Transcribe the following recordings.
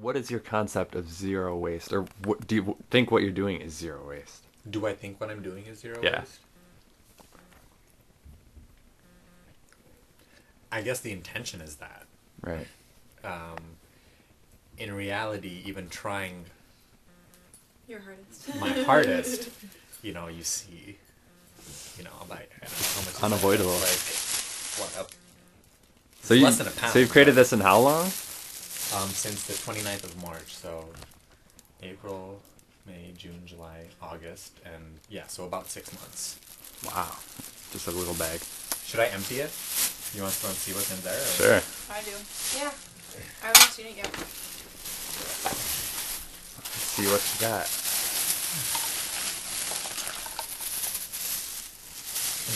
What is your concept of zero waste, or what, do you think what you're doing is zero waste? Do I think what I'm doing is zero Yeah. waste? I guess the intention is that. Right. In reality, even trying Your hardest. my hardest, you see, like how much is Unavoidable. that? Like, what? So you less than a pound, so you've created but- this in how long? Since the 29th of March, so April, May, June, July, August, and yeah, so about 6 months. Wow. Just a little bag. Should I empty it? You want to see what's in there? Or? Sure. I do. Yeah. I haven't seen it yet. Let's see what you got.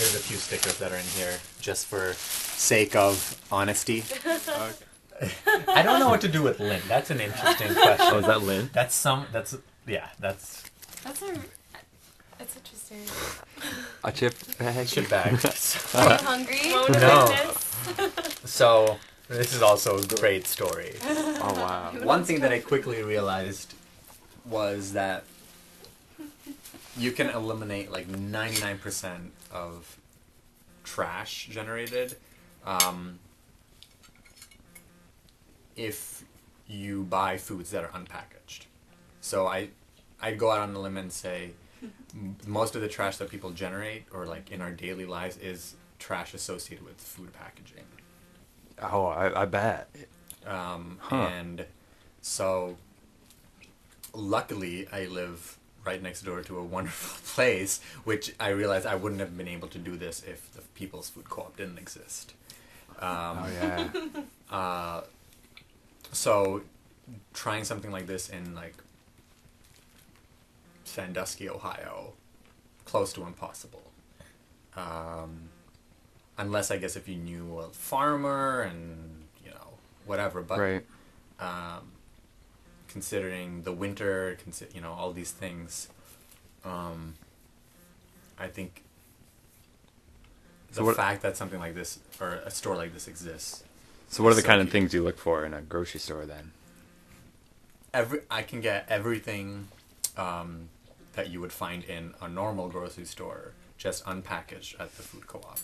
There's a few stickers that are in here just for sake of honesty. Okay. I don't know what to do with lint. That's an interesting question. Oh, is that lint? That's That's That's interesting. A chip bag? chip bag. Are you hungry? Moment of No. weakness. So this is also a great story. Oh, wow. One thing that I quickly realized was that you can eliminate like 99% of trash generated if you buy foods that are unpackaged. So I'd go out on a limb and say most of the trash that people generate or like in our daily lives is trash associated with food packaging. Oh, I bet. And so luckily I live right next door to a wonderful place, which I realized I wouldn't have been able to do this if the People's Food Co-op didn't exist. Oh, yeah. So trying something like this in like Sandusky, Ohio, close to impossible. Unless I guess if you knew a farmer and whatever, but Right. considering the winter, all these things, I think the fact that something like this or a store like this exists. So what are the So kind of you- things you look for in a grocery store then? I can get everything that you would find in a normal grocery store, just unpackaged at the food co-op.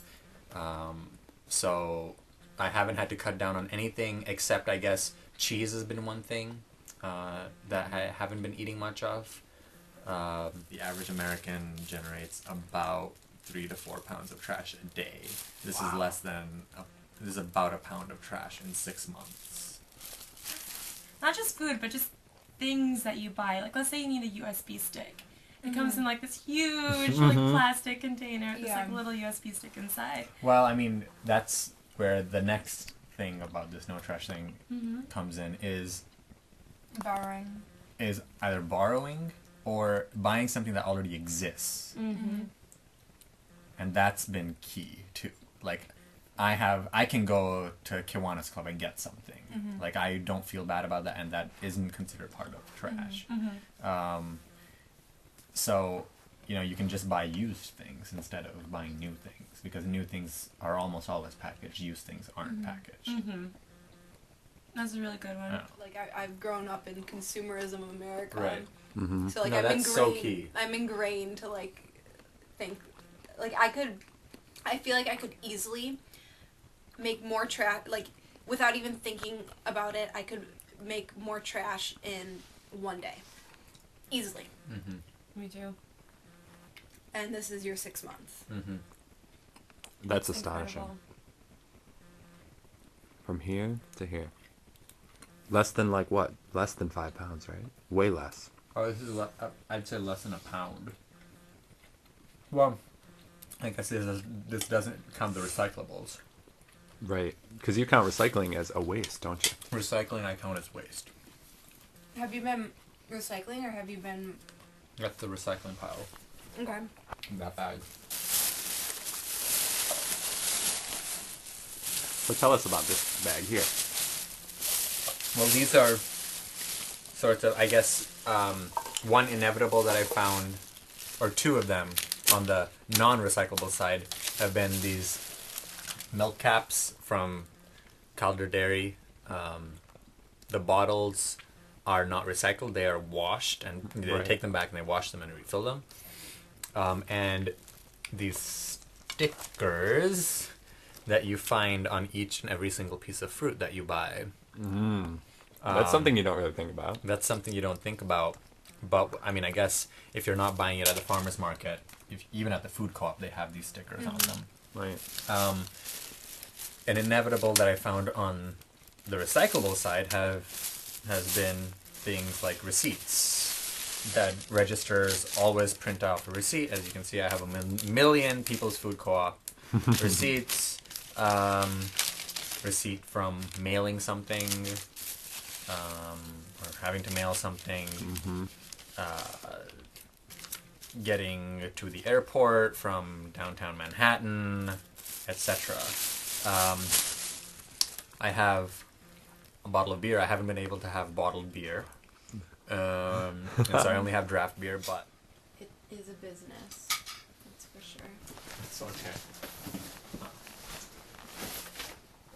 So I haven't had to cut down on anything except, I guess, cheese has been one thing that I haven't been eating much of. The average American generates about 3 to 4 pounds of trash a day. This is less than this is about a pound of trash in 6 months. Not just food, but just things that you buy. Like, let's say you need a USB stick. It comes in like this huge like plastic container with this like Yeah. little USB stick inside. Well, I mean, that's where the next thing about this no trash thing comes in is Borrowing. either borrowing or buying something that already exists. And that's been key too. Like I can go to Kiwanis Club and get something. Like I don't feel bad about that, and that isn't considered part of trash. So, you can just buy used things instead of buying new things, because new things are almost always packaged. Used things aren't packaged. That's a really good one. Yeah. Like I've grown up in consumerism America. Right. So like No, I'm that's ingrained. so key. I'm ingrained to like think, like I feel like I could easily make more trash. Like without even thinking about it, I could make more trash in one day, easily. Me too. And this is your 6 months. That's astonishing. Incredible. From here to here. Less than like what? Less than 5 pounds, right? Way less. Oh, this is I'd say less than a pound. Well, I guess this doesn't count the recyclables. Right. Because you count recycling as a waste, don't you? Recycling I count as waste. Have you been recycling or have you been? That's the recycling pile. Okay. In that bag. So tell us about this bag here. Well, these are sorts of, I guess, one inevitable that I found, or two of them on the non-recyclable side, have been these milk caps from Calder Dairy. The bottles are not recycled. They are washed, and they Right. take them back and they wash them and refill them. And these stickers that you find on each and every single piece of fruit that you buy. That's something you don't really think about. That's something you don't think about. But, I mean, I guess if you're not buying it at the farmer's market, even at the food co-op, they have these stickers on them. Right. An inevitable that I found on the recyclable side has been things like receipts. That registers always print out a receipt. As you can see, I have a million People's Food Co-op receipts. Receipt from mailing something, or having to mail something. Getting to the airport from downtown Manhattan, etc. I have a bottle of beer. I haven't been able to have bottled beer. And so I only have draft beer, but It is a business. That's for sure. it's okay.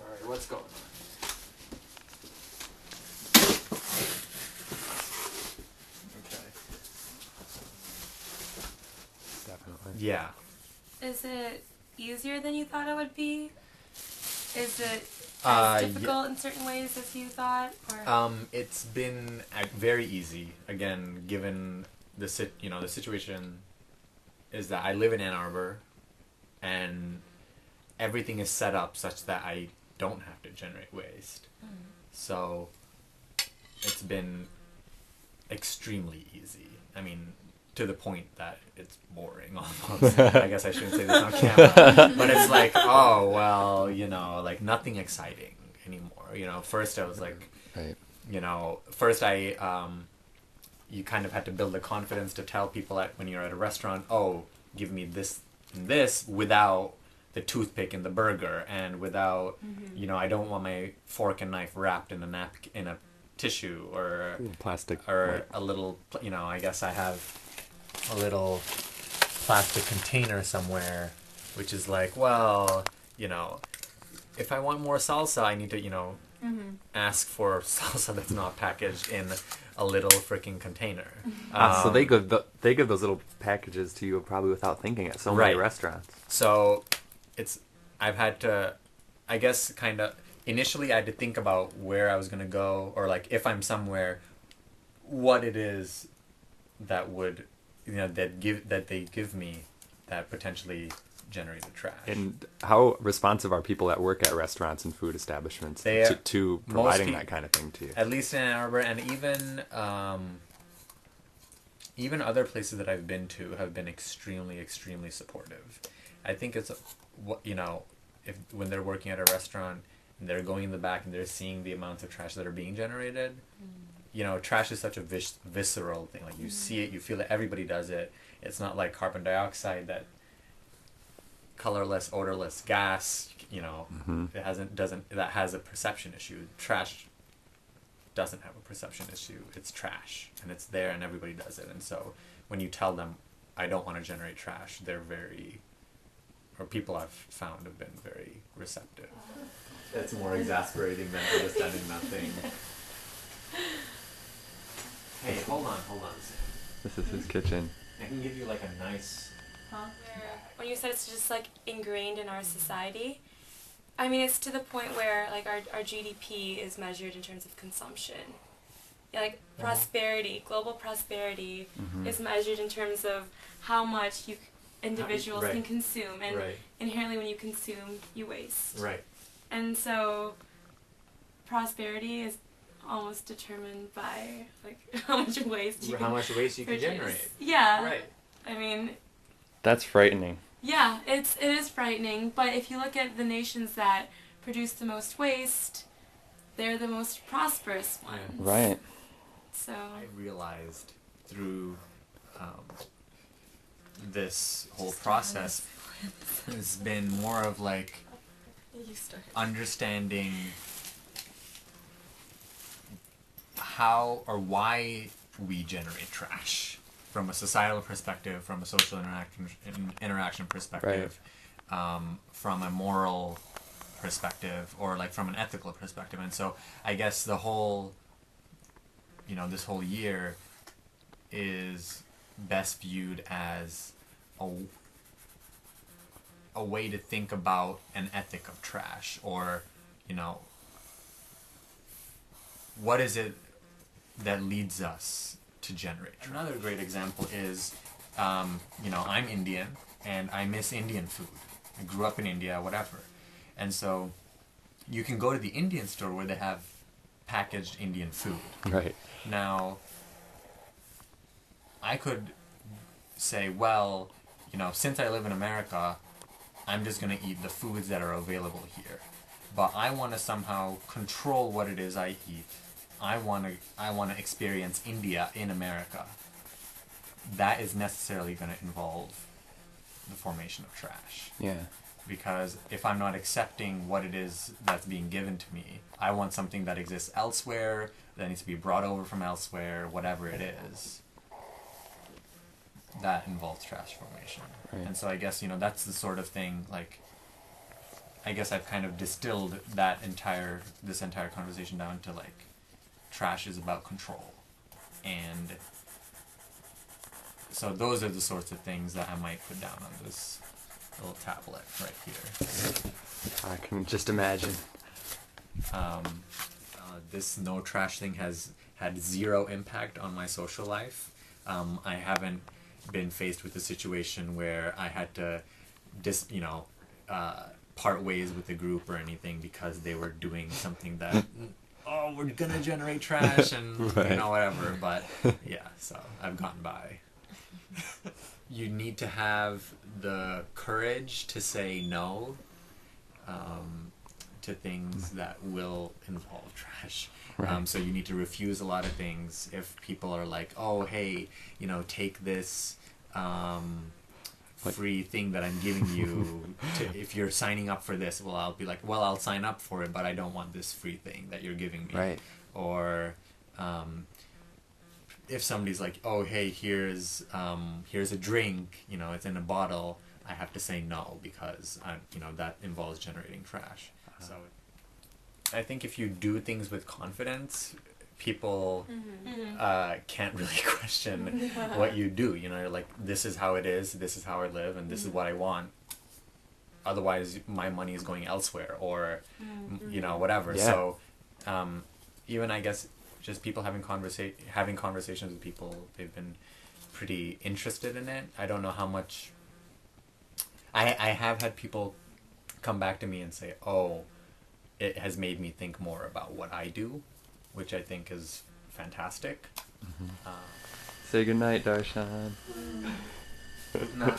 Alright, what's going on? Okay. Definitely. Yeah. Is it easier than you thought it would be? Is it Yeah. as difficult in certain ways as you thought? Or It's been very easy. Again, given the situation is that I live in Ann Arbor, and everything is set up such that I don't have to generate waste. So it's been extremely easy. I mean, to the point that it's boring almost. I guess I shouldn't say this on camera. But it's like, oh, well, like nothing exciting anymore. First I was like, Right. first you kind of had to build the confidence to tell people when you're at a restaurant, oh, give me this and this without the toothpick in the burger, and without, I don't want my fork and knife wrapped in a tissue or Plastic. or a little, I guess I have a little plastic container somewhere, which is like, well, if I want more salsa, I need to, ask for salsa that's not packaged in a little freaking container. So they give those little packages to you probably without thinking at so many Right. restaurants. So I've had to, I guess, kind of, initially I had to think about where I was going to go, or like if I'm somewhere, what it is that would, that they give me that potentially generated trash. And how responsive are people that work at restaurants and food establishments They are- to providing that kind of thing to you? At least in Ann Arbor, and even other places that I've been to have been extremely, extremely supportive. I think it's if when they're working at a restaurant and they're going in the back and they're seeing the amounts of trash that are being generated. Trash is such a visceral thing. Like you see it, you feel it. Everybody does it. It's not like carbon dioxide, that colorless, odorless gas. That has a perception issue. Trash doesn't have a perception issue. It's trash, and it's there, and everybody does it. And so when you tell them, I don't want to generate trash, people I've found have been very receptive. It's more exasperating than just ending nothing. Hey, hold on. This is his kitchen. I can give you like a nice... when you said it's just like ingrained in our society, I mean, it's to the point where like our GDP is measured in terms of consumption. Yeah, like prosperity, global prosperity is measured in terms of how much individuals Right. can consume, and Right. inherently when you consume, you waste. Right. And so prosperity is almost determined by like how much waste you How much waste you can produce. generate. Yeah. Right. I mean, That's frightening. yeah, it is frightening, but if you look at the nations that produce the most waste, they're the most prosperous ones. Right. So, I realized through this whole process has been more of like you start. understanding how or why we generate trash from a societal perspective, from a social interaction perspective, from a moral perspective, or like from an ethical perspective. And so I guess the whole this whole year is best viewed as a way to think about an ethic of trash, or what is it that leads us to generate trash. Another great example is I'm Indian and I miss Indian food. I grew up in India, whatever, and so you can go to the Indian store where they have packaged Indian food. Right. Now, I could say, well, since I live in America, I'm just going to eat the foods that are available here. But I want to somehow control what it is I eat. I want to experience India in America. That is necessarily going to involve the formation of trash. Yeah. Because if I'm not accepting what it is that's being given to me, I want something that exists elsewhere, that needs to be brought over from elsewhere, whatever it is. That involves trash formation. Right. And so I guess, that's the sort of thing, I guess I've kind of distilled this entire conversation down to, trash is about control. And so those are the sorts of things that I might put down on this little tablet right here. I can just imagine. This no trash thing has had zero impact on my social life. I haven't been faced with a situation where I had to part ways with the group or anything because they were doing something that we're gonna generate trash and right. Whatever. But yeah, so I've gotten by. You need to have the courage to say no to things that will involve trash. Right. So you need to refuse a lot of things. If people are like, oh, hey, take this free thing that I'm giving you, if you're signing up for this, well, I'll be like, well, I'll sign up for it, but I don't want this free thing that you're giving me. Right. Or if somebody's like, oh, hey, here's a drink, it's in a bottle, I have to say no because that involves generating trash. So I think if you do things with confidence, people can't really question what you do. You're like, this is how it is, this is how I live, and this is what I want. Otherwise, my money is going elsewhere, or whatever. Yeah. So even I guess just people having conversations with people, they've been pretty interested in it. I don't know how much. I have had people come back to me and say, oh, it has made me think more about what I do, which I think is fantastic. Say goodnight, Darshan. No.